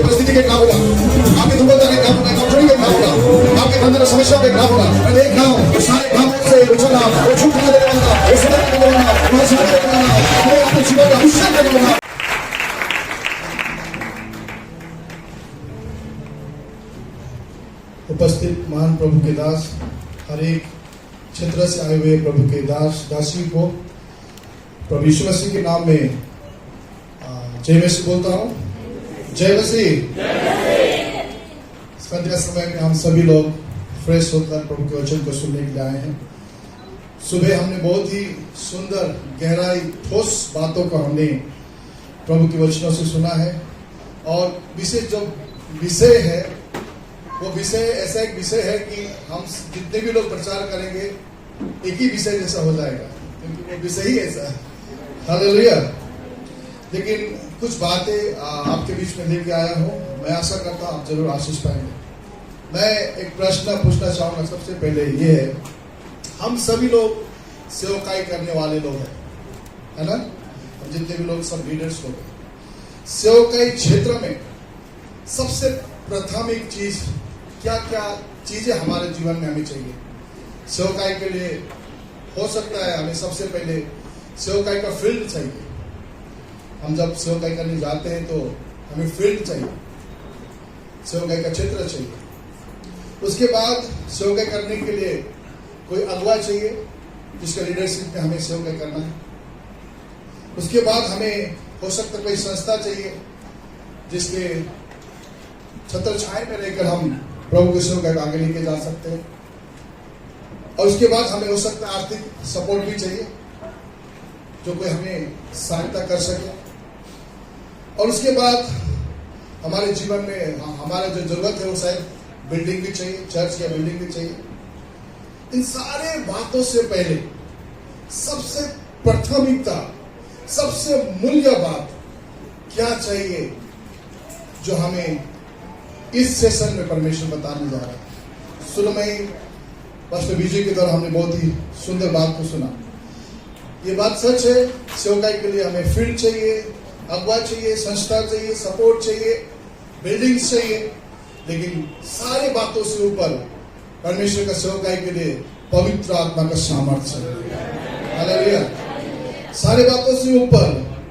आपके परिस्थिति के खिलाफ होगा, आपकी दुर्बलता के खिलाफ होगा, कमजोरी के खिलाफ होगा, आपके बंधन समस्याओं के खिलाफ होगा। मैं देख रहा हूँ वो सारे कामों से उछलना, वो झूठ ना देने वाला, वो सदा देने वाला, वो सारे देने वाला, वो अपने जीवन का अभिषेक देने वाला। उपस्थित महान प्रभु के दास, हर एक क्षेत्र से आए हुए प्रभु के दास दासी को प्रभु यीशु मसीह के नाम में जय मसीह बोलता हूँ। जय मसीह। संध्या समय में हम सभी लोग फ्रेश होकर प्रभु के वचन को सुनने के लिए आए हैं। सुबह हमने बहुत ही सुंदर गहराई ठोस बातों को हमने प्रभु के वचनों से सुना है, और विशेष जो विषय है वो विषय ऐसा एक विषय है कि हम जितने भी लोग प्रचार करेंगे एक ही विषय जैसा हो जाएगा, क्योंकि वो विषय ही ऐसा है। हालेलुया। लेकिन कुछ बातें आपके बीच में लेके आया हूँ, मैं आशा करता हूँ आप जरूर आशीष पाएंगे। मैं एक प्रश्न पूछना चाहूँगा। सबसे पहले ये है, हम सभी लोग सेवकाई करने वाले लोग हैं, है ना? हम जितने भी लोग सब लीडर्स लोग हैं। सेवकाई क्षेत्र में सबसे प्राथमिक चीज क्या क्या चीजें हमारे जीवन में हमें चाहिए सेवकाई के लिए? हो सकता है हमें सबसे पहले सेवकाई का फील्ड चाहिए। हम जब सेवकाई करने जाते हैं तो हमें फील्ड चाहिए, सेवकाई का क्षेत्र चाहिए। उसके बाद सेवकाई करने के लिए कोई अगुवा चाहिए जिसका लीडरशिप में हमें सेवकाई करना है। उसके बाद हमें हो सकता है कोई संस्था चाहिए जिसके छत्र छाए में रहकर हम प्रभु के सेवकाई को आगे लेके जा सकते हैं। और उसके बाद हमें हो सकता है आर्थिक सपोर्ट भी चाहिए, जो कोई हमें सहायता कर सके। और उसके बाद हमारे जीवन में हमारा जो जरूरत है वो शायद बिल्डिंग भी चाहिए, चर्च या बिल्डिंग भी चाहिए। इन सारे बातों से पहले सबसे प्राथमिकता, सबसे मूल्य बात क्या चाहिए जो हमें इस सेशन में परमेश्वर बताने जा रहा है। शुरू में ही पास्टर विजय के द्वारा हमने बहुत ही सुंदर बात को सुना। ये बात सच है, सेवकाई के लिए हमें फील्ड चाहिए, अगुवा चाहिए, संस्था चाहिए, सपोर्ट चाहिए, बिल्डिंग्स चाहिए। लेकिन सारी बातों से ऊपर परमेश्वर का सेवकाई के लिए पवित्र आत्मा का सामर्थ्य है। हालेलुया। सारी बातों से ऊपर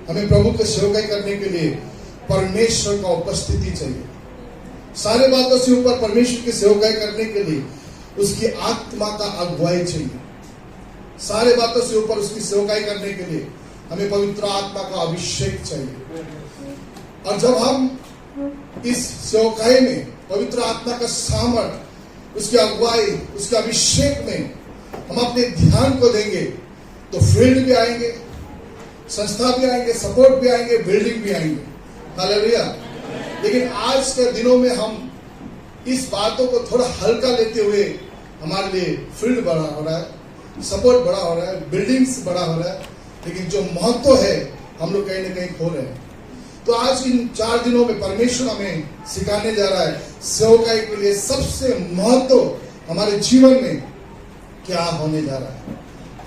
हमें प्रभु के सेवकाई करने के लिए परमेश्वर का उपस्थिति चाहिए। सारे बातों से ऊपर परमेश्वर की सेवकाई करने के लिए उसकी आत्मा का अगुवाई चाहिए। सारे बातों से ऊपर उसकी सेवकाई करने के लिए हमें पवित्र आत्मा का अभिषेक चाहिए। और जब हम इस सेवकाई में पवित्र आत्मा का सामर्थ, उसकी अगुवाई, उसके अभिषेक में हम अपने ध्यान को देंगे तो फील्ड भी आएंगे, संस्था भी आएंगे, सपोर्ट भी आएंगे, बिल्डिंग भी आएंगे। हालेलुया। लेकिन आज के दिनों में हम इस बातों को थोड़ा हल्का लेते हुए हमारे लिए फील्ड बड़ा हो रहा है, सपोर्ट बड़ा हो रहा है, बिल्डिंग्स बड़ा हो रहा है, लेकिन जो महत्व है हम लोग कहीं ना कहीं खो रहे हैं। तो आज इन 4 दिनों में परमेश्वर हमें सिखाने जा रहा है सेवकाई के लिए सबसे महत्व हमारे जीवन में क्या होने जा रहा है।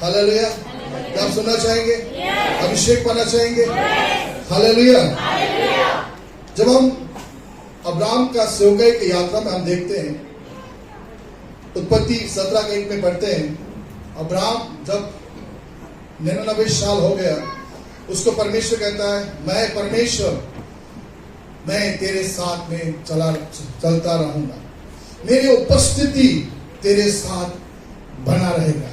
हालेलुया। क्या आप सुनना चाहेंगे? अभिषेक पाना चाहेंगे? हालेलुया। जब हम अब्राहम का सेवकाई की यात्रा में हम देखते हैं, उत्पत्ति 17:1 में पढ़ते हैं, अब्राहम जब 99 साल हो गया, उसको परमेश्वर कहता है, मैं परमेश्वर, मैं तेरे साथ में चलता रहूंगा, मेरी उपस्थिति तेरे साथ बना रहेगा।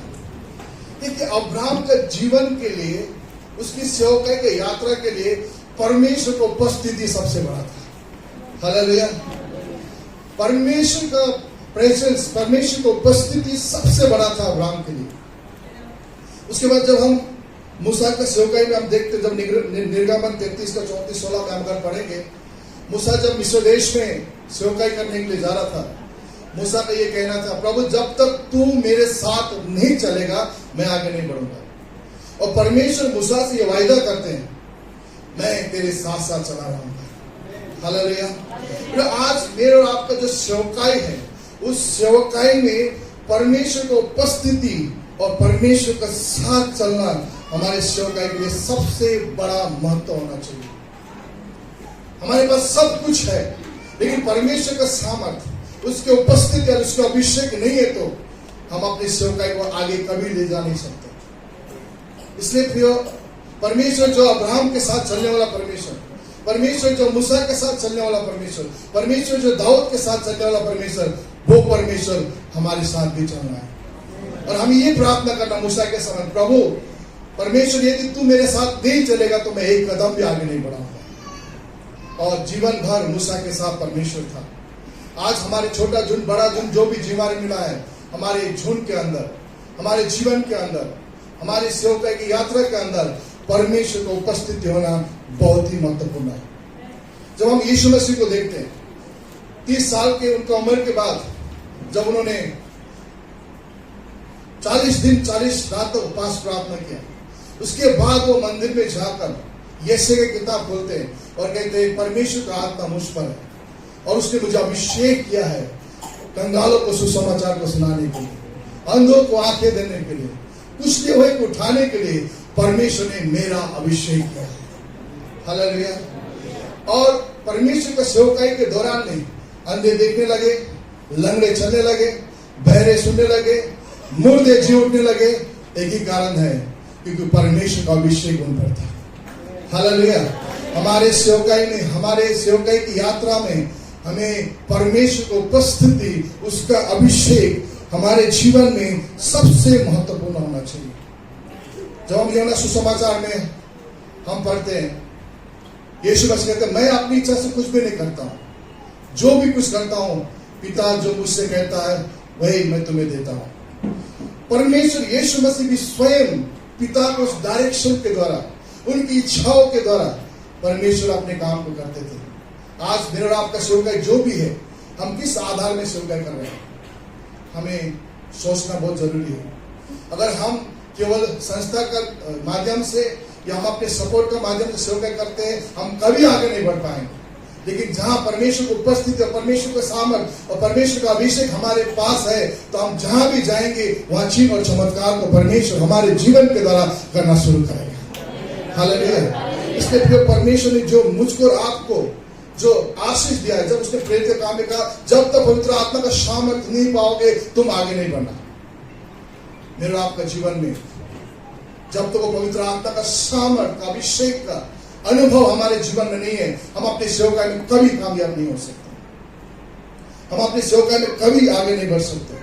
देखिए, अब्राहम का जीवन के लिए, उसकी सेवकाई की यात्रा के लिए परमेश्वर की उपस्थिति सबसे बड़ा था। हालेलुया। परमेश्वर का प्रेजेंस, परमेश्वर की उपस्थिति सबसे बड़ा था अब्राहम के लिए। उसके बाद जब हम मूसा का सेवकाई में हम देखते, जब निर्गमन 33 का 34-16 में हम अगर पढ़ेंगे, मूसा जब मिस्र देश में सेवकाई करने के लिए जा रहा था, मूसा का ये कहना था, प्रभु जब तक तू मेरे साथ नहीं चलेगा मैं आगे नहीं बढ़ूंगा। और परमेश्वर मूसा से ये वायदा करते हैं, मैं तेरे साथ साथ चला रहूंगा। हालेलुया। तो आज मेरे और आपका जो सेवकाई है, उस सेवकाई में परमेश्वर की उपस्थिति और परमेश्वर का साथ चलना हमारे सेवकाई के लिए सबसे बड़ा महत्व होना चाहिए। हमारे पास सब कुछ है, लेकिन परमेश्वर का सामर्थ, उसके उपस्थिति और उसका अभिषेक नहीं है तो हम अपनी सेवकाई को आगे कभी ले जा नहीं सकते। इसलिए प्रियो, परमेश्वर जो अब्राहम के साथ चलने वाला परमेश्वर, परमेश्वर जो मूसा के साथ चलने वाला परमेश्वर, परमेश्वर जो दाऊद के साथ चलने वाला परमेश्वर, वो परमेश्वर हमारे साथ भी चल रहा है। और हम ये प्रार्थना करना मूसा के समान, प्रभु परमेश्वर यदि तू मेरे साथ नहीं चलेगा तो मैं एक कदम भी आगे नहीं बढ़ाऊंगा। और जीवन भर मूसा के साथ परमेश्वर था। आज हमारे छोटा झुंड, बड़ा झुंड, जो भी जीवारी मिला है, हमारे झुंड के अंदर, हमारे जीवन के अंदर, हमारी सेवकाई की यात्रा के अंदर परमेश्वर का उपस्थिति होना बहुत ही महत्वपूर्ण है। जब हम यीशु मसीह को देखते हैं, 30 साल के उनका उम्र के बाद जब उन्होंने 40 दिन 40 रातों उपवास प्रार्थना किया, उसके बाद वो मंदिर में जाकर यशायाह की किताब खोलते हैं और कहते हैं परमेश्वर का आत्मा मुझ पर है और उसने मुझे अभिषेक किया है कंगालों को सुसमाचार को सुनाने के लिए, अंधों को आंखें देने के लिए, कुछले हुए को उठाने के लिए परमेश्वर ने मेरा अभिषेक किया है। हालेलुया। और परमेश्वर का सेवकाई के दौरान नहीं, अंधे देखने लगे, लंगड़े चलने लगे, बहरे सुनने लगे, मुर्दे जी उठने लगे। एक ही कारण है, क्योंकि परमेश्वर का अभिषेक उन पर था। हालेलुया। हमारे सेवकाई में, हमारे सेवकाई की यात्रा में हमें परमेश्वर की उपस्थिति, उसका अभिषेक हमारे जीवन में सबसे महत्वपूर्ण होना चाहिए। जब हम यूहन्ना सुसमाचार में हम पढ़ते हैं, यीशु मसीह कहते हैं मैं अपनी इच्छा से कुछ भी नहीं करता हूं, जो भी कुछ करता हूं पिता जो मुझसे कहता है वही मैं तुम्हें देता हूं। परमेश्वर यीशु मसीह भी स्वयं पिता को उस डायरेक्शन के द्वारा, उनकी इच्छाओं के द्वारा परमेश्वर अपने काम को करते थे। आज मेरा आपका सेवकाई जो भी है, हम किस आधार में सेवकाई कर रहे हैं, हमें सोचना बहुत जरूरी है। अगर हम केवल संस्था का माध्यम से या हम अपने सपोर्ट का माध्यम से सेवकाई करते हैं, हम कभी आगे नहीं बढ़ पाएंगे। लेकिन जहां परमेश्वर की उपस्थिति और परमेश्वर का सामर्थ और परमेश्वर का अभिषेक हमारे पास है, तो हम जहां भी जाएंगे वहां चिन्ह और चमत्कार को परमेश्वर हमारे जीवन के द्वारा करना शुरू करेगा। हालेलुया। इसलिए फिर परमेश्वर ने जो मुझको और आपको जो आशीष दिया है, जब उसने प्रेरित के काम में कहा जब तक पवित्र आत्मा का सामर्थ नहीं पाओगे तुम आगे नहीं बढ़ना। मेरा आपका जीवन में जब तक वो पवित्र आत्मा का सामर्थ, अभिषेक का अनुभव हमारे जीवन में नहीं है, हम अपनी सेवकाई में कभी कामयाब नहीं हो सकते, हम अपनी सेवकाई में कभी आगे नहीं बढ़ सकते।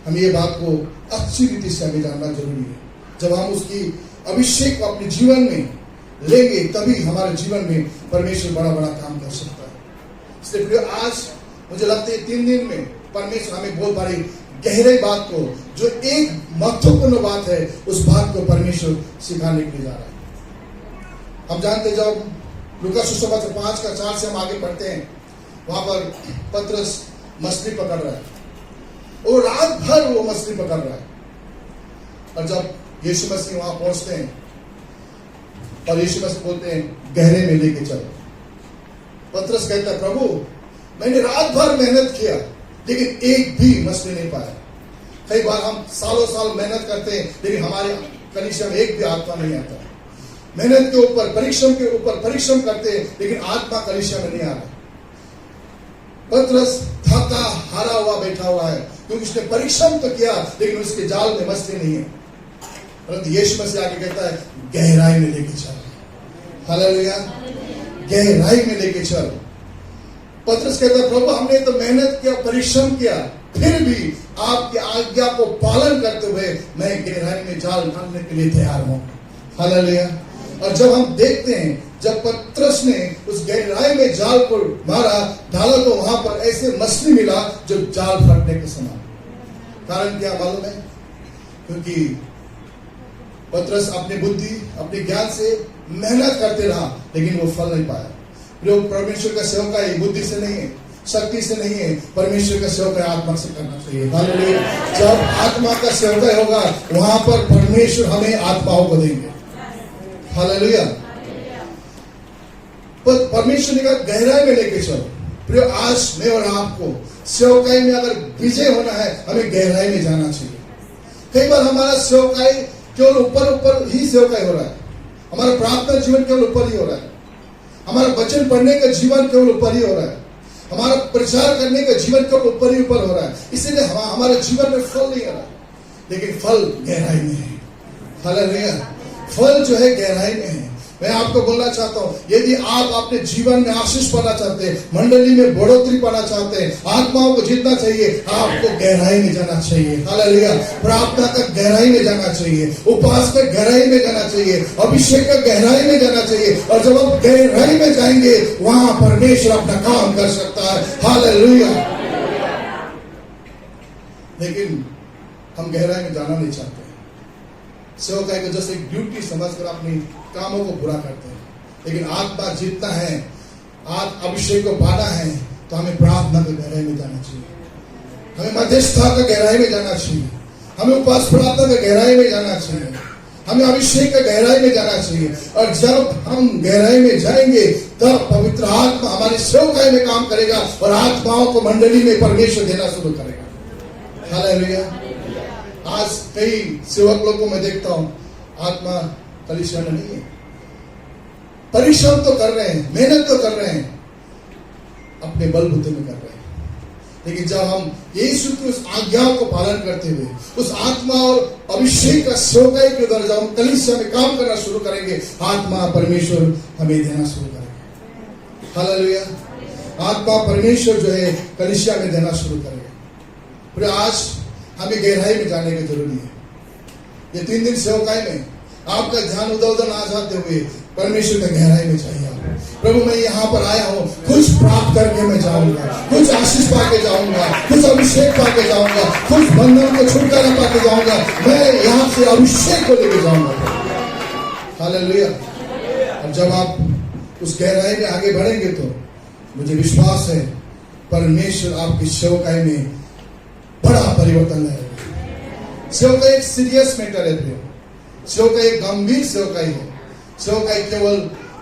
हम ये बात को अच्छी रीति से हमें जानना जरूरी है। जब हम उसकी अभिषेक को अपने जीवन में लेंगे तभी हमारे जीवन में परमेश्वर बड़ा बड़ा काम कर सकता है। इसलिए आज मुझे लगता है 3 दिन में परमेश्वर हमें बहुत बड़ी गहरी बात को, जो एक महत्वपूर्ण बात है, उस बात को परमेश्वर सिखाने के लिए जा रहा है। हम जानते हैं जब लूका सुसमाचार 5:4 से हम आगे पढ़ते हैं, वहां पर पतरस मछली पकड़ रहा है और रात भर वो मछली पकड़ रहा है। और जब यीशु मसीह वहां पहुंचते हैं और यीशु मसीह बोलते हैं गहरे में लेके चलो। पतरस कहता है प्रभु मैंने रात भर मेहनत किया लेकिन एक भी मछली नहीं पाया। कई बार हम सालों साल मेहनत करते हैं लेकिन हमारे कलीसिया में एक भी आत्मा नहीं आता। मेहनत के ऊपर परिश्रम के ऊपर परिश्रम करते हैं लेकिन आत्मा कलीसिया में नहीं आ रहा। पतरस थका हारा हुआ बैठा हुआ है क्योंकि उसने परिश्रम तो किया लेकिन उसके जाल में मछली नहीं है। परंतु यीशु मसीह आगे कहता है गहराई में लेके चल। हालेलुया। गहराई में लेके चल। पतरस कहता है प्रभु हमने तो मेहनत किया, परिश्रम किया, फिर भी आपकी आज्ञा को पालन करते हुए मैं गहराई में जाल डालने के लिए तैयार हूं। हालेलुया। और जब हम देखते हैं जब पतरस ने उस गहराई में जाल को मारा, डाला, तो वहां पर ऐसे मछली मिला जो जाल फटने के समान। कारण क्या मालूम है? क्योंकि पतरस अपनी बुद्धि अपने ज्ञान से मेहनत करते रहा लेकिन वो फल नहीं पाया। लोग परमेश्वर का सेवकाई बुद्धि से नहीं है, शक्ति से नहीं है, परमेश्वर का सेवकाई आत्मा से करना चाहिए। हालेलुया। जब आत्मा का सेवकाई होगा वहां पर परमेश्वर हमें आत्माओं को देंगे। हालेलुया। परमेश्वर ने कहा गहराई में लेके चलो। प्रिय आज मैं और आपको सेवकाई में अगर विजय होना है हमें गहराई में जाना चाहिए। कई बार हमारा सेवकाई केवल ऊपर ऊपर ही सेवकाई हो रहा है, हमारा प्रार्थना जीवन केवल ऊपर ही हो रहा है। हमारा वचन पढ़ने का जीवन केवल ऊपर ही हो रहा है, हमारा प्रचार करने का जीवन केवल ऊपर ही ऊपर हो रहा है, इसीलिए हमारे जीवन में फल नहीं आ रहा, लेकिन फल गहराई में है। हालेलुया। फल जो है गहराई में है। मैं आपको बोलना चाहता हूं, यदि आप अपने जीवन में आशीष पाना चाहते हैं, मंडली में बढ़ोतरी पाना चाहते हैं, आत्माओं को जीतना चाहिए, आपको गहराई में जाना चाहिए। हालेलुया। प्रार्थना का गहराई में जाना चाहिए, उपवास का गहराई में जाना चाहिए, अभिषेक का गहराई में जाना चाहिए। और जब आप गहराई में जाएंगे, वहां परमेश्वर अपना काम कर सकता है। हालेलुया। लेकिन हम गहराई में जाना नहीं चाहते। सेवकाई को जैसे एक ड्यूटी समझकर अपनी कामों को पूरा करते हैं, लेकिन आत्मा जीतना है, अभिषेक को पाना है, तो हमें प्रार्थना की गहराई में जाना चाहिए, हमें मध्यस्थता का गहराई में जाना चाहिए, हमें उपवास प्रार्थना का गहराई में जाना चाहिए, हमें अभिषेक का गहराई में जाना चाहिए। और जब हम गहराई में जाएंगे, तब पवित्र आत्मा हमारी सेवकाई में काम करेगा और आत्माओं को मंडली में परमेश्वर देना शुरू करेगा। हालेलुया। आज कई सेवक लोगों को मैं देखता हूं, आत्मा कलीसिया में नहीं है, परिश्रम तो कर रहे हैं, मेहनत तो कर रहे हैं, अपने बलबूते में कर रहे हैं, लेकिन जब हम यीशु की उस आज्ञाओं को पालन करते हुए उस आत्मा और अभिषेक का सेवकाई के द्वारा जब हम कलीसिया में काम करना शुरू करेंगे, आत्मा परमेश्वर हमें देना शुरू करेगा। हालेलुया। आत्मा परमेश्वर जो है कलीसिया में देना शुरू करेगा। फिर आज हमें गहराई में जाने की जरूरी है। ये 3 दिन सेवकाई में आपका ध्यान उधर उधर ना जाते हुए परमेश्वर के गहराई में चाहिए। प्रभु मैं यहाँ पर आया हूँ, कुछ प्राप्त करके मैं जाऊंगा, कुछ आशीष पाके जाऊंगा, कुछ अभिषेक पाके जाऊंगा, कुछ बंधन को छुटकारा पाके जाऊंगा, मैं यहाँ से अभिषेक को लेके जाऊंगा। हालेलुया। और जब आप उस गहराई में आगे बढ़ेंगे, तो मुझे विश्वास है परमेश्वर आपकी सेवकाई में बड़ा परिवर्तन लाएगा। सेवकाई एक सीरियस मैटर है प्रियो, सेवकाई एक गंभीर सेवकाई है। सेवकाई केवल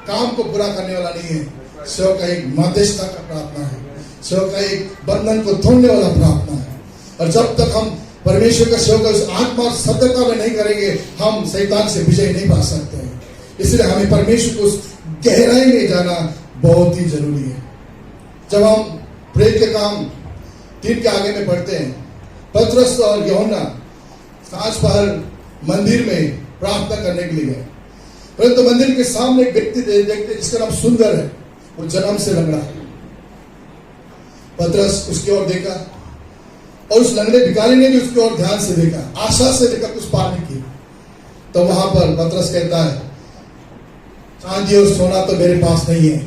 काम को पूरा करने वाला नहीं है, सेवकाई एक मध्यस्थता का प्रार्थना है, सेवकाई एक बंधन को तोड़ने वाला प्रार्थना है। और जब तक हम परमेश्वर का सेवकाई उस आत्मा और सत्यता में नहीं करेंगे, हम शैतान से विजय नहीं पा सकते हैं। इसलिए हमें परमेश्वर को उस गहराई में जाना बहुत ही जरूरी है। जब हम प्रेरित के काम 3 के आगे में पढ़ते हैं, पतरस और यूहन्ना सांझ पहर मंदिर में प्रार्थना करने के लिए गए, परंतु मंदिर के सामने एक व्यक्ति देखते जिसका नाम सुंदर है, वो जन्म से लंगड़ा है। पतरस उसकी ओर देखा और उस लंगड़े भिखारी ने भी उसकी ओर ध्यान से देखा, आशा से देखा, कुछ पाने की। तो वहां पर पतरस कहता है, चांदी और सोना तो मेरे पास नहीं है,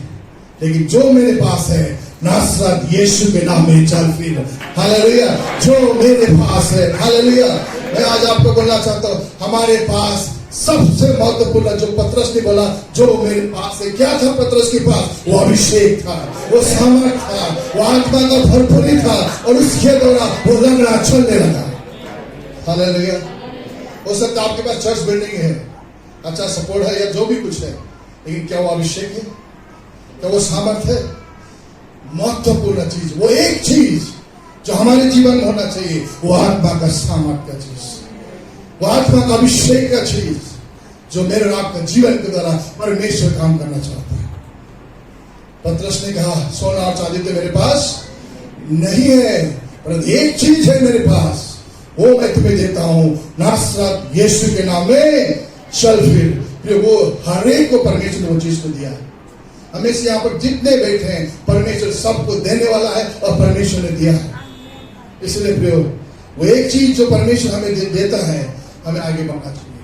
लेकिन जो मेरे पास है नासरत यीशु के नाम में चल फिर। हालेलुया। जो मेरे पास है। हालेलुया। मैं आज आपको बोलना चाहता हूं, हमारे पास सबसे महत्वपूर्ण जो पतरस ने बोला, जो मेरे पास है, क्या था पतरस के पास? वो अभिषेक था, वो सामर्थ था, वो आत्मा का भरपूरी था, और उसके द्वारा वो लंगड़ा चलने लगा। हालेलुया। हो सकता है आपके पास चर्च बिल्डिंग है, अच्छा सपोर्ट है या जो भी कुछ है, लेकिन क्या वो अभिषेक है? क्या वो सामर्थ है? महत्वपूर्ण चीज, वो एक चीज जो हमारे जीवन में होना चाहिए, वो आत्मा का सामर्थ्य का चीज, वो आत्मा का अभिषेक का चीज, जो मेरे और आपका जीवन के द्वारा परमेश्वर काम करना चाहता है। पतरस ने कहा, सोना और चांदी तो मेरे पास नहीं है, पर एक चीज है मेरे पास, वो मैं तुम्हें देता हूं, नासरत यीशु के नाम में चल फिर। वो हर एक को परमेश्वर ने वो चीज को दिया है। हमें से यहाँ पर जितने बैठे हैं, परमेश्वर सबको देने वाला है और परमेश्वर ने दिया है। इसलिए प्रियो, वो एक चीज जो परमेश्वर हमें देता है, हमें आगे बढ़ना चाहिए।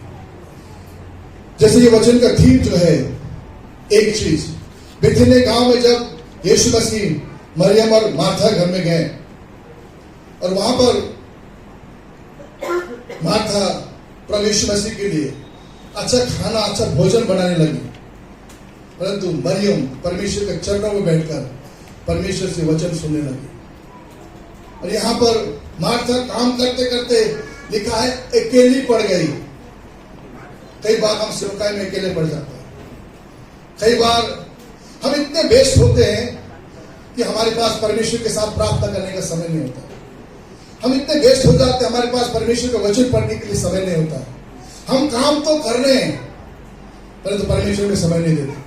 जैसे ये वचन का थीम जो है, एक चीज। बेथेनिया गांव में जब यीशु मसीह मरियम और मार्था घर में गए, और वहां पर मार्था प्रभु यीशु मसीह के लिए अच्छा खाना, अच्छा भोजन बनाने लगी, परंतु मरियम परमेश्वर के चरणों में बैठकर परमेश्वर से वचन सुनने लगी। और यहाँ पर मार्था काम करते करते लिखा है अकेली पड़ गई। कई बार हम सेवकाई में अकेले पड़ जाते हैं। कई बार हम इतने व्यस्त होते हैं कि हमारे पास परमेश्वर के साथ प्रार्थना करने का समय नहीं होता। हम इतने व्यस्त हो जाते हैं, हमारे पास परमेश्वर का वचन पढ़ने के लिए समय नहीं होता। हम काम तो कर रहे हैं, परंतु परमेश्वर में समय नहीं देते।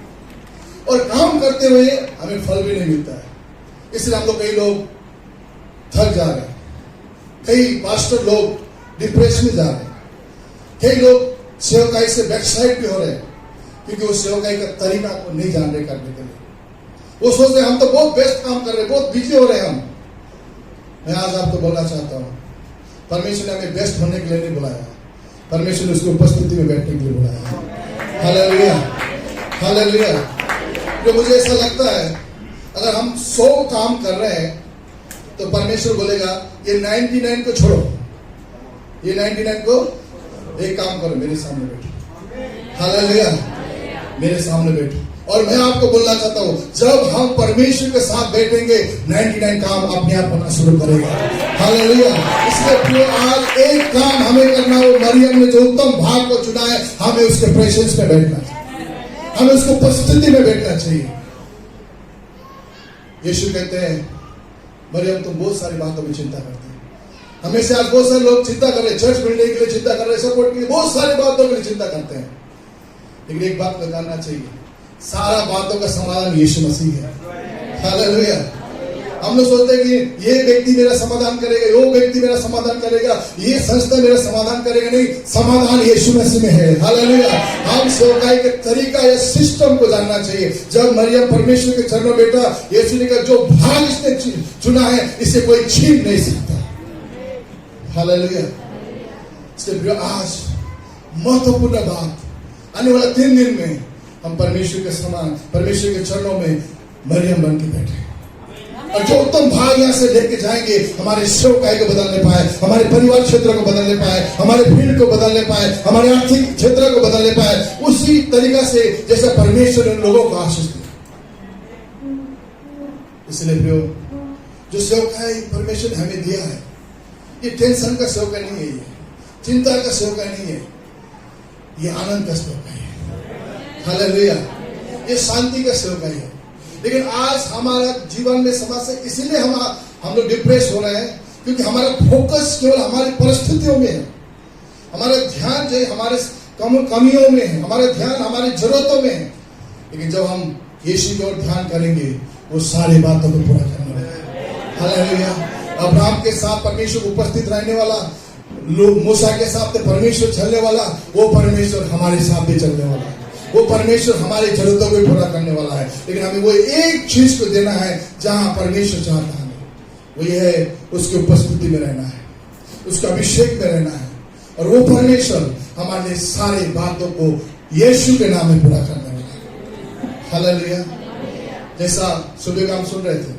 और काम करते हुए हमें फल भी नहीं मिलता है। इसलिए हम लोग कई लोग थक जा रहे हैं, कई पास्टर लोग डिप्रेशन में जा रहे हैं, कई लोग सेवकाई से बैकसाइड भी हो रहे हैं क्योंकि वो सेवकाई का तरीका को नहीं जान रहे करने के लिए। वो सोच रहे हम तो बहुत बेस्ट काम कर रहे हैं, बहुत बिजी हो रहे हैं हम। मैं आज आपको बोलना चाहता हूं, परमेश्वर ने हमें बेस्ट होने के लिए नहीं बुलाया, परमेश्वर ने उसकी उपस्थिति में बैठने के लिए बुलाया। Hallelujah, hallelujah. जो मुझे ऐसा लगता है अगर हम 100 काम कर रहे हैं तो परमेश्वर बोलेगा ये 99 को छोड़ो, ये 99 को एक काम करो, मेरे सामने बैठो। हालेलुया, मेरे सामने बैठो। और मैं आपको बोलना चाहता हूं, जब हम परमेश्वर के साथ बैठेंगे 99 काम अपने आप होना शुरू करेगा। हालेलुया। इसलिए आज एक काम हमें करना हो, मरियम ने जो उत्तम भाग को चुना है, हमें उसके प्रेजेंस में बैठना चाहिए, हमें उसको उपस्थिति में बैठना चाहिए। यीशु कहते हैं मरियम तुम बहुत सारी बातों में चिंता करते हैं। हमें से आज बहुत सारे लोग चिंता कर रहे हैं, चर्च मिलने के लिए चिंता कर रहे हैं, सपोर्ट के लिए बहुत सारी बातों के लिए चिंता करते हैं। लेकिन एक बात बताना चाहिए, सारा बातों का समाधान यीशु मसीह है। हालेलुया। हम लोग सोचते हैं कि ये व्यक्ति मेरा समाधान करेगा, वो व्यक्ति मेरा समाधान करेगा, ये संस्था मेरा समाधान करेगा। नहीं, समाधान यीशु मसीह में है। हालेलुया। हम सेवकाई के तरीका या सिस्टम को जानना चाहिए। जब मरियम परमेश्वर के चरणों में बैठा, यीशु ने कहा जो भाग इसने चुना है इसे कोई छीन नहीं सकता। हालेलुया। इसलिए आज महत्वपूर्ण बात, आने वाला 3 दिन में हम परमेश्वर के समान, परमेश्वर के चरणों में मरियम बन के बैठे, और जो उत्तम भाग यहाँ से लेके जाएंगे, हमारे सेवकाई को बदलने पाए, हमारे परिवार क्षेत्र को बदलने पाए, हमारे फील्ड को बदलने पाए, हमारे आर्थिक क्षेत्र को बदलने पाए, उसी तरीका से जैसा परमेश्वर ने लोगों को आशीष दी। इसलिए प्रियो, जो सेवकाई परमेश्वर ने हमें दिया है, ये टेंशन का सेवकाई नहीं है, ये चिंता का सेवकाई नहीं है, ये आनंद का सेवकाई है। हालेलुया। ये शांति का सेवकाई है। लेकिन आज हमारा जीवन में समस्या इसीलिए हम लोग डिप्रेस हो रहे हैं क्योंकि हमारा फोकस केवल हमारी परिस्थितियों में है, हमारा ध्यान जो है हमारे कमियों में है, हमारा ध्यान हमारी जरूरतों में है। लेकिन जब हम यीशु की ओर ध्यान करेंगे, वो सारी बातों को पूरा करने वाला है। हालेलुया। अब्राहम के साथ परमेश्वर उपस्थित रहने वाला, मूसा के साथ परमेश्वर चलने वाला, वो परमेश्वर हमारे साथ भी चलने वाला है। वो परमेश्वर हमारी जरूरतों को पूरा करने वाला है। लेकिन हमें वो एक चीज को देना है जहां परमेश्वर चाहता है, वो ये है उसकी उपस्थिति में रहना है, उसका अभिषेक में रहना है। और वो परमेश्वर हमारे सारी बातों को यीशु के नाम में पूरा करने वाला है। हालेलुया। जैसा सुबह का हम सुन रहे थे,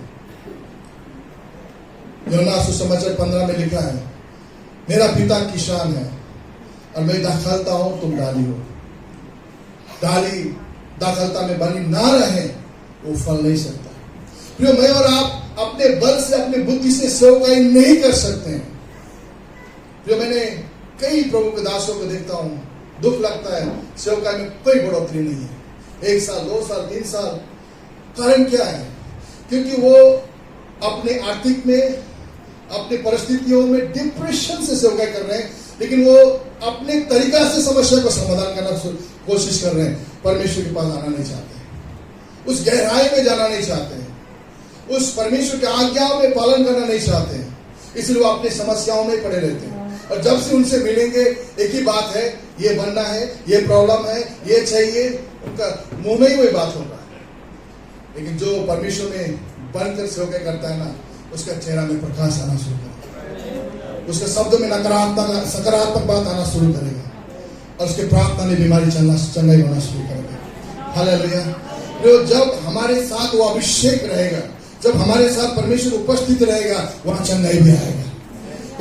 यूहन्ना सुसमाचार 15 में लिखा है, मेरा पिता किसान है और मैं दाखलता हूं, तुम डाली हो। डाली दाखलता में बनी ना रहे, वो फल नहीं सकता। प्रियो, मैं और आप अपने बल से, अपने बुद्धि से सेवकाई नहीं कर सकते हैं। प्रियो, मैंने कई प्रभु के दासों को देखता हूं, दुख लगता है, सेवकाई में कोई बढ़ोतरी नहीं है। 1 साल, 2 साल, 3 साल। कारण क्या है? क्योंकि वो अपने आर्थिक में, अपनी परिस्थितियों में डिप्रेशन से सेवकाई कर रहे हैं, लेकिन वो अपने तरीका से समस्या को समाधान करना कोशिश कर रहे हैं। परमेश्वर के पास आना नहीं चाहते, उस गहराई में जाना नहीं चाहते, उस परमेश्वर के आज्ञाओं में पालन करना नहीं चाहते, इसलिए वो अपनी समस्याओं में पड़े रहते हैं। और जब से उनसे मिलेंगे, एक ही बात है, ये बनना है, ये प्रॉब्लम है, ये चाहिए, उनका मुंह में ही वही बात होगा। लेकिन जो परमेश्वर में बनकर सेवकाई करता है ना, उसका चेहरा में प्रकाश आना शुरू करेगा, उसके शब्द में नकारात्मक सकारात्मक बात आना शुरू करेगा, और उसके प्रार्थना में बीमारी चंगाई होना शुरू करेगा। हालेलुया। जब हमारे साथ वो अभिषेक रहेगा, जब हमारे साथ परमेश्वर उपस्थित रहेगा, वहां चंगाई भी आएगा,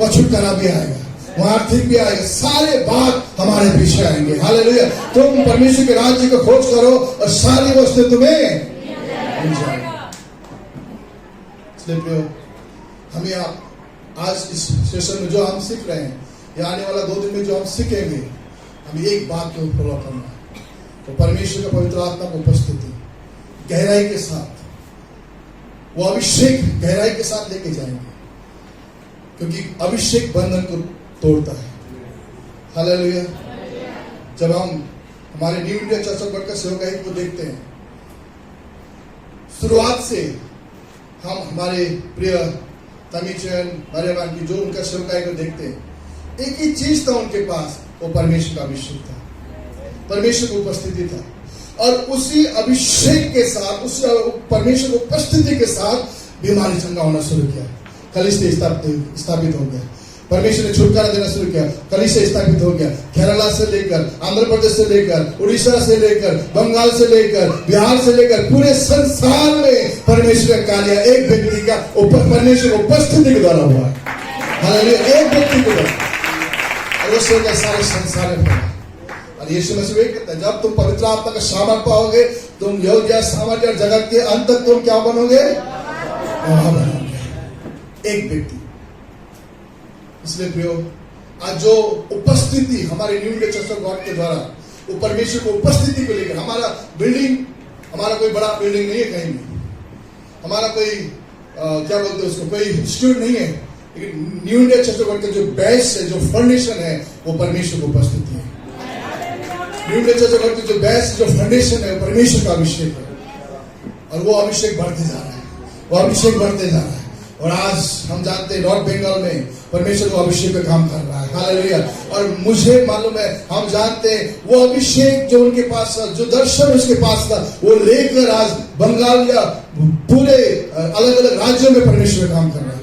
वहां छुटकारा भी आएगा, वहां आर्थिक भी आएगा, सारे बात हमारे पीछे आएंगे। हालेलुया। तुम परमेश्वर के राज्य को खोज करो और सारी वस्तु तुम्हें मिल जाएगी। इसलिए हमें आज इस सेशन में जो हम सीख रहे हैं, या आने वाला 2 दिन में जो हम सीखेंगे, हमें एक बात को फॉलो करना है, तो परमेश्वर का पवित्र आत्मा की उपस्थिति गहराई के साथ, वो अभिषेक गहराई के साथ लेके जाएंगे, क्योंकि अभिषेक बंधन को तोड़ता है। हालेलुया। जब हम हमारे new India church of God का सेवकाई को देखते हैं, शुरुआत से हम हमारे प्रिय तमीचंद मरियमान की जो उनका सेवकाई को देखते हैं, एक ही चीज था उनके पास, वो परमेश्वर का अभिषेक था, परमेश्वर की उपस्थिति था। और उसी अभिषेक के साथ, उस परमेश्वर की उपस्थिति के साथ बीमारी चंगा होना शुरू किया, कलीसिया स्थापित हो गया, परमेश्वर ने छुटकारा देना शुरू किया, कलीसिया स्थापित हो गया। केरला से लेकर, आंध्र प्रदेश से लेकर, उड़ीसा से लेकर, बंगाल से लेकर, बिहार से लेकर, पूरे संसार में परमेश्वर का कार्य एक व्यक्ति का परमेश्वर उपस्थिति के द्वारा हुआ है। हालेलुया, एक व्यक्ति के द्वारा, और उससे क्या सारे संसार में फैला। और यीशु मसीह वही कहता है, जब तुम पवित्र आत्मा का सामर्थ पाओगे, तुम यहूदिया सामर्थ और जगत के अंत तक तुम क्या बनोगे? एक व्यक्ति। इसलिए प्रियो, आज जो उपस्थिति हमारे new day church of God के द्वारा, वो परमेश्वर को उपस्थिति को लेकर, हमारा बिल्डिंग, हमारा कोई बड़ा बिल्डिंग नहीं है कहीं भी, हमारा कोई क्या बोलते हैं उसको, कोई इंस्टीट्यूट नहीं है, लेकिन new day church of God का जो बेस है, जो फाउंडेशन है, वो परमेश्वर की उपस्थिति है। New day church of God की जो बेस, जो फाउंडेशन है, परमेश्वर का अभिषेक है, और वो अभिषेक बढ़ते जा रहा है, वो अभिषेक बढ़ते जा रहा है। और आज हम जानते हैं नॉर्थ बंगाल में परमेश्वर को अभिषेक का काम कर रहा है। हालेलुया। और मुझे मालूम है, हम जानते हैं वो अभिषेक जो उनके पास था, जो दर्शन उसके पास था, वो लेकर आज बंगाल या पूरे अलग अलग राज्यों में परमेश्वर काम कर रहा है,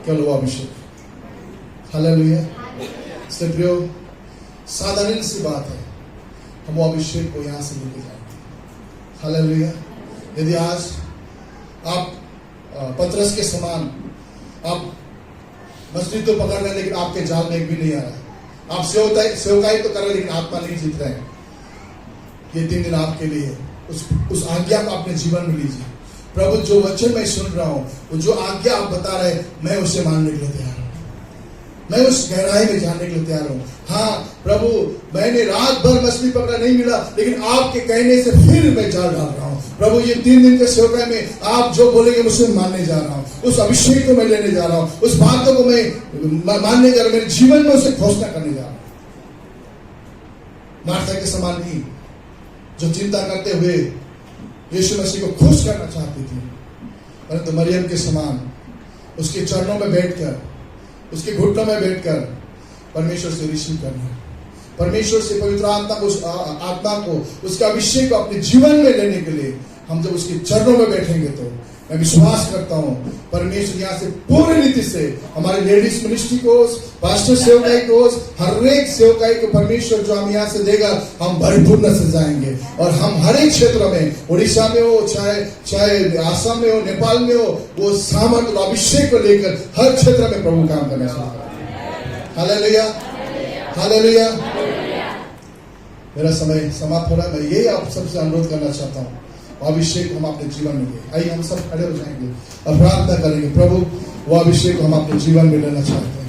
केवल वो अभिषेक। हालेलुया। इसलिए प्रियो, साधारण सी बात है, हम वो अभिषेक को यहां से लेके जाएंगे। हालेलुया। यदि आज आप पतरस के समान आप मछली तो पकड़ रहे हैं, लेकिन आपके जाल में एक भी नहीं आ रहा, आप सेवकाई तो कर रहे हैं, लेकिन आत्मा नहीं जीत रहे हैं, ये 3 दिन आपके लिए उस आज्ञा को अपने जीवन में लीजिए। प्रभु, जो वचन मैं सुन रहा हूं, वो जो आज्ञा आप बता रहे हैं, मैं उसे मानने के लिए तैयार हूं, मैं उस गहराई में जाने के लिए तैयार हूं। हाँ प्रभु, मैंने रात भर मछली पकड़ा, नहीं मिला, लेकिन आपके कहने से फिर मैं जाल डाल रहा हूं। प्रभु, ये 3 दिन के सेवकाई में आप जो बोलेंगे मुझे मानने जा रहा हूं, उस अभिषेक को मैं लेने जा रहा हूं, उस बातों को मैं मानने जा रहा हूं, मेरे जीवन में उसे घोषणा करने जा रहा हूं। मार्था के समान नहीं, जो चिंता करते हुए यीशु मसीह को खुश करना चाहती थी, परंतु मरियम के समान उसके चरणों में बैठकर, उसके घुटनों में बैठकर परमेश्वर से रिसीव करना, परमेश्वर से पवित्र आत्मा को, उसका अभिषेक को अपने जीवन में लेने के लिए हम जब उसके चरणों में बैठेंगे, तो मैं विश्वास करता हूं परमेश्वर यहाँ से पूरी रीति से हमारे लेडीज मिनिस्ट्री को, पास्टर सेवकाई को, हर एक सेवकाई को परमेश्वर जो हम यहाँ से देगा, हम परिपूर्ण से जाएंगे। और हम हर एक क्षेत्र में, उड़ीसा में हो, चाहे आसाम में हो, नेपाल में हो, वो सामर्थ और अभिषेक को लेकर हर क्षेत्र में प्रभु काम करना चाहिए। Hallelujah, hallelujah. मेरा समय समाप्त हो रहा है, मैं यही आप सबसे अनुरोध करना चाहता हूँ, अभिषेक हम अपने जीवन में ले। आइए हम सब खड़े हो जाएंगे और प्रार्थना करेंगे, प्रभु वो अभिषेक हम अपने जीवन में लेना चाहते हैं,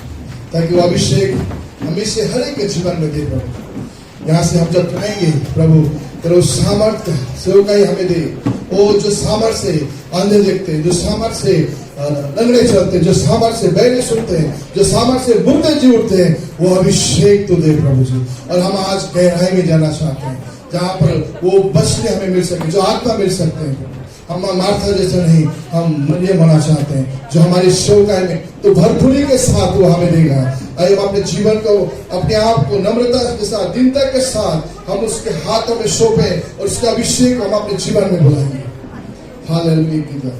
ताकि वो अभिषेक हमें से हर एक के जीवन में दे। प्रभु, यहाँ से हम जब कहेंगे, प्रभु तेरा सामर्थ्य सेवकाई हमें दे, वो जो सामर्थ्य से अंधे देखते हैं, जो सामर्थ्य से लंगड़े चलते हैं, जो सामर्थ्य से बहरे सुनते हैं, जो सामर्थ्य से मुर्दे जी उठते हैं, वो अभिषेक तो दे प्रभु जी। और हम आज गहराई में जाना चाहते हैं, जहाँ पर वो बचने हमें मिल सके, जो आत्मा मिल सकते हैं। हम मार्था जैसा नहीं, हम ये होना चाहते हैं जो हमारी सेवकाई में तो भरपूरी के साथ वो हमें देगा। आइए हम अपने जीवन को, अपने आप को नम्रता के साथ, दीनता के साथ हम उसके हाथों में सौंपे और उसका अभिषेक हम अपने जीवन में बुलाएंगे। Hallelujah.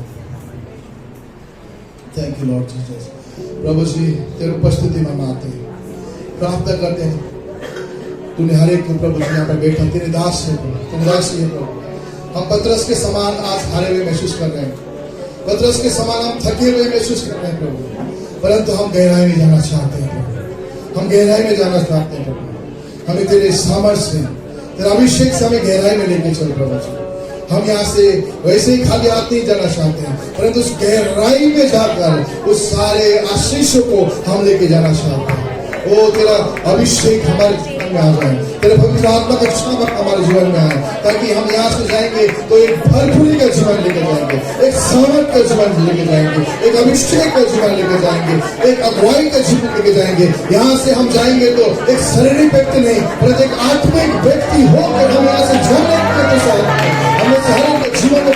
Thank you Lord Jesus. प्रभु जी, तेरे उपस्थिति में हम आते हैं, प्रार्थना करते हैं, तूने हर एक को प्रभु जी यहाँ पर बैठा, तेरे दास है, तेरे दास है प्रभु। हम पतरस के समान आज हारे हुए महसूस कर रहे हैं, पतरस के समान हम थके हुए महसूस कर रहे हैं प्रभु, परंतु हम गहराई में जाना चाहते हैं प्रभु, हम गहराई में जाना चाहते हैं प्रभु। हमें तेरे सामर्थ्य से, तेरे अभिषेक से हमें गहराई में लेके चल प्रभु जी। हम यहाँ से वैसे ही खाली हाथ नहीं जाना चाहते हैं, परंतु उस गहराई में जाकर उस सारे आशीषों को हम लेके जाना चाहते हैं। ओ तेरा अभिषेक हमारे जीवन में आ जाए, तेरे पवित्र आत्मा का सामर्थ हमारे जीवन में आए, ताकि हम यहाँ से जाएंगे तो एक भरपूरी का जीवन लेके जाएंगे, एक सामर्थ का जीवन लेके जाएंगे, एक अभिषेक का जीवन लेके जाएंगे, एक अगुवाई का जीवन लेके जाएंगे। यहाँ से हम जाएंगे तो एक शारीरिक व्यक्ति नहीं, परंतु एक आत्मिक व्यक्ति होकर हम यहाँ से जाने के साथ हमें हर एक जीवन में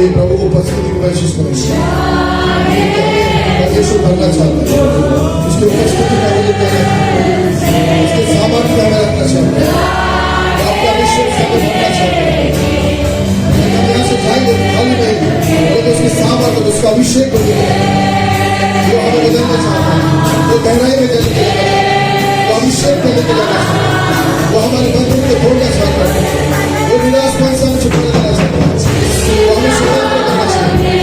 आइए प्रभु को उपस्थिति को महसूस करेंगे। यीशु भरना चाहता है, उसकी उपस्थिति में हमें लेकर आए, उसके सामान में हमें रखना चाहता है, आपका अभिषेक से हमें भरना चाहता है। हम यहाँ से जाएंगे खाली नहीं, और उसके सामान को, उसका अभिषेक को जो हमें बदलना चाहता है, वो गहराई में लेके जाना चाहता है, वो अभिषेक में लेके जाना चाहता है, वो हमारे बंधन को तोड़ना चाहता है, वो निराश मन से हमें छुपा देना चाहता है, वो हमें स्वतंत्र करना चाहता है।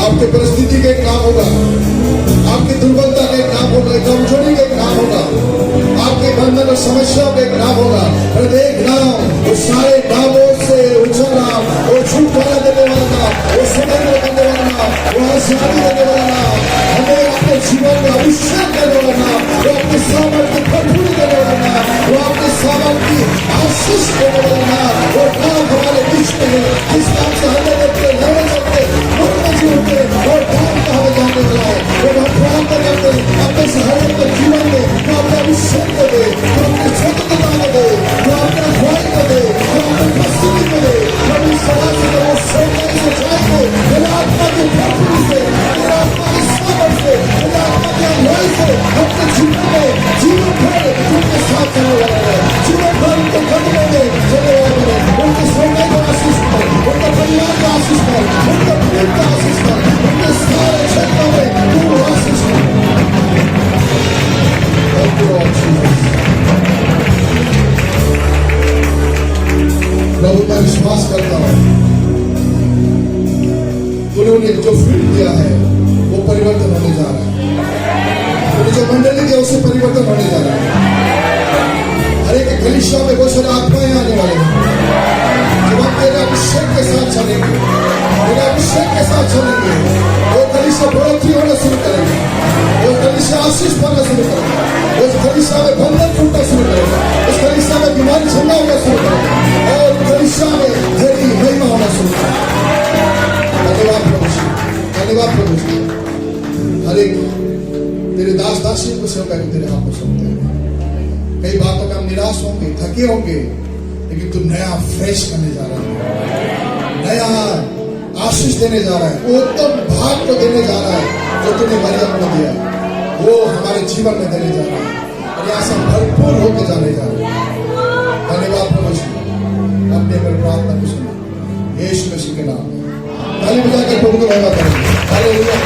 आपके परिस्थिति का एक नाम होगा, आपकी दुर्बलता का एक नाम होगा, कमजोरी का एक नाम होगा, आपके बंधन और समस्याओं का एक नाम होगा। प्रत्येक नाम, वो सारे नामों से ऊंचा नाम, वो छुटकारा देने वाला नाम, वो स्वतंत्र करने वाला नाम, वो आजादी देने वाला नाम, हमें अपने जीवन में अभिषेक करने वाला नाम, वो अपने सामर्थ्य की भरपूरी देने वाला नाम, वो अपने सामर्थ्य की आशीष देने वाला नाम, वो नाम हमारे बीच में है, जिस नाम से हमें देखते लड़े सकते होते और काम का हमें जानने वाला है। वो हम प्राप्त करते अपने सहारे के जीवन में, वो अपने अभिषेक को दे, वो अपने स्वतंत्रता को दे, वो अपने अगुवाई को दे, वो अपने प्रस्तुति को दे, वो इस सलाह से वो सोने से जाएंगे, मेरे आत्मा के भरपूरी से, मेरे आत्मा के सामर्थ से, मेरे आत्मा के अगुवाई से, अपने जीवन में जीवन भर उनके साथ चलने वाला है, जीवन भर उनके कदमों में चलने वाला है, उनके सोने को आशीष कर, उनके परिवार का आशीष कर, उनके प्रेम का आशीष कर, उनके सारे क्षेत्रों में तू आशीष कर। प्रभु मैं विश्वास करता हूँ, उन्होंने जो फील्ड दिया है वो परिवर्तन होने जा रहा है, उन्होंने जो मंडली दिया उससे परिवर्तन होने जा रहा है। हर एक कलीसिया में बहुत सारे आत्माएं आने वाले हैं, जब हम तेरे अभिषेक के साथ चलेंगे, तेरे अभिषेक के साथ चलेंगे, वो कलीसिया बढ़ोतरी होना शुरू करेंगे, वो कलीसिया आशीष पाना शुरू करेगा, उस कलीसिया में बंधन टूटना शुरू करेगा, उस कलीसिया में बीमारी झंडा होना शुरू करेगा, और कलीसिया में तेरी महिमा होना शुरू करेगा। धन्यवाद प्रभु जी, धन्यवाद प्रभु जी। हर एक तेरे दास दासी को सेवका को तेरे हाथ में सौंपते हैं। कई बातों में हम निराश होंगे, थके होंगे, लेकिन तू नया फ्रेश करने जा रहा है, नया आशीष देने जा रहा है, वो उत्तम भाग को देने जा रहा है जो तूने मरियम को दिया, वो हमारे जीवन में देने जा रहा है, और यहाँ से भरपूर होकर जाने जा रहा है। धन्यवाद प्रभु जी, अपने पर प्रार्थना को सुनो यीशु मसीह के नाम में ताली बजाकर प्रभु को महिमा करेंगे। हालेलुया।